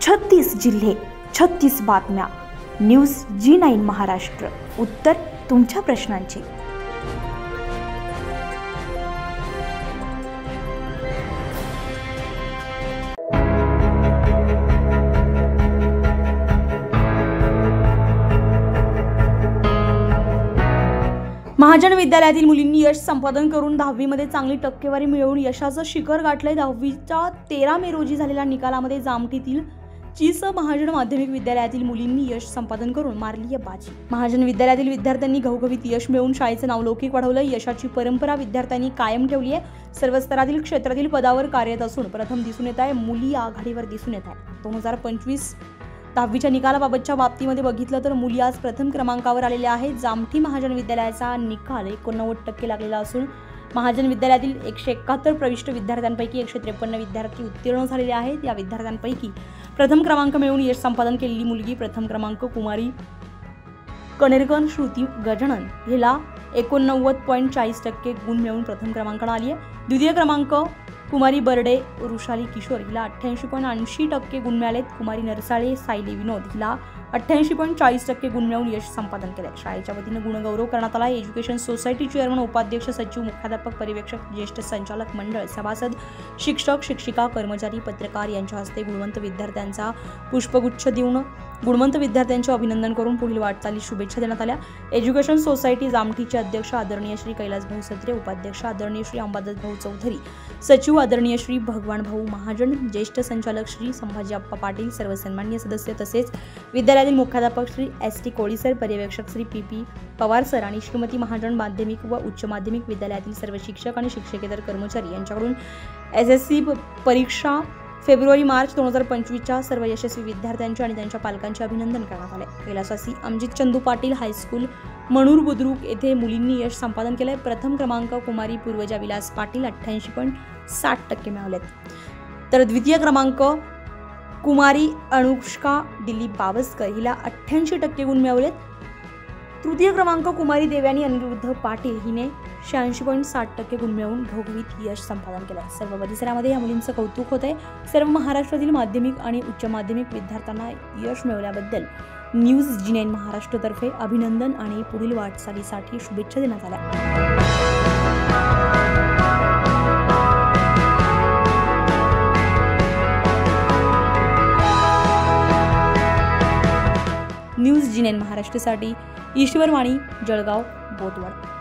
36 जिल्हे 36 बातम्या. News G9 Maharashtra. उत्तर तुमच्या प्रश्नांची. महाजन विद्यालयातील मुलींनी यश संपादन करून 10वी मध्ये चांगली टक्केवारी मिळवून यशाचं शिखर गाठले. 10वीच्या 13 मे रोजी झालेल्या निकालामध्ये जामठीतील चीस महाजन माध्यमिक विद्यालयातील मुलींनी यश संपादन करून मारली बाजी. महाजन विद्यालयातील विद्यार्थ्यांनी घवघवीत यश मिळवून शाळेचं नावलौकिक वाढवलं. यशाची परंपरा विद्यार्थ्यांनी कायम ठेवली आहे. सर्व स्तरातील क्षेत्रातील पदावर कार्यरत असून प्रथम दिसून येत आहे. मुली आघाडीवर दिसून येत आहे. 2025 10वीच्या निकालाबाबतच्या बाबतीमध्ये बघितलं तर मुली आज प्रथम क्रमांकावर आलेल्या आहेत. जामठी महाजन विद्यालयाचा निकाल 89% लागलेला असून महाजन विद्यालयातील 171 प्रविष्ट विद्यार्थ्यांपैकी 153 विद्यार्थी उत्तीर्ण झालेले आहेत. या विद्यार्थ्यांपैकी प्रथम क्रमांक मिळवून यश संपादन केलेली मुलगी प्रथम क्रमांक कुमारी कनेरगन श्रुती गजानन हिला 89.40% गुण मिळवून प्रथम क्रमांकाला आली आहे. द्वितीय क्रमांक कुमारी बर्डे वृषाली किशोर हिला 88.80% गुण मिळालेत. कुमारी नरसाळे सायली विनोद हिला 88.40% गुण मिळवून यश संपादन केले. शाळेच्या वतीने गुणगौरव करण्यात आला. एज्युकेशन सोसायटी चेअरमन, उपाध्यक्ष, सचिव, मुख्याध्यापक, पर्यवेक्षक, ज्येष्ठ संचालक मंडळ, सभासद, शिक्षक, शिक्षिका, कर्मचारी, पत्रकार यांच्या हस्ते गुणवंत विद्यार्थ्यांचा पुष्पगुच्छ देऊन गुणवंत विद्यार्थ्यांचे अभिनंदन करून पुढील वाटचालीस शुभेच्छा देण्यात आल्या. एज्युकेशन सोसायटी जामठीचे अध्यक्ष आदरणीय श्री कैलास भाऊ सत्रे, उपाध्यक्ष आदरणीय श्री अंबादास भाऊ चौधरी, सचिव आदरणीय श्री भगवान भाऊ महाजन, ज्येष्ठ संचालक श्री संभाजी अप्पा पाटील, सर्व सन्माननीय सदस्य तसेच विद्यालयातील मुख्याध्यापक श्री ST कोळी सर, पर्यवेक्षक श्री PP पवार सर आणि श्रीमती महाजन माध्यमिक व उच्च माध्यमिक विद्यालयातील सर्व शिक्षक आणि शिक्षकेतर कर्मचारी यांच्याकडून SSC परीक्षा फेब्रुवारी-मार्च 2025च्या सर्व यशस्वी विद्यार्थ्यांचे आणि त्यांच्या पालकांचे अभिनंदन करण्यात आले. कैलासवासी अमजित चंदू पाटील हायस्कूल मणूर बुद्रुक येथे मुलींनी यश संपादन केले. प्रथम क्रमांक कुमारी पूर्वजा विलास पाटील 88.60% मिळवलेत. तर द्वितीय क्रमांक कुमारी अनुष्का दिलीप बावस्कर हिला 88% गुण मिळवलेत. तृतीय क्रमांक कुमारी देवयानी अनिरुद्ध पाटील हिने 86.60% गुण मिळवून घवघवीत यश संपादन केले. सर्व परिसरामध्ये या मुलींचं कौतुक होत आहे. सर्व महाराष्ट्रातील माध्यमिक आणि उच्च माध्यमिक विद्यार्थ्यांना यश मिळवल्याबद्दल न्यूज G9 महाराष्ट्रतर्फे अभिनंदन आणि पुढील वाटचालीसाठी शुभेच्छा देण्यात आल्या. न्यूज G9 महाराष्ट्रासाठी ईश्वर वाणी, जळगाव, बोदवड.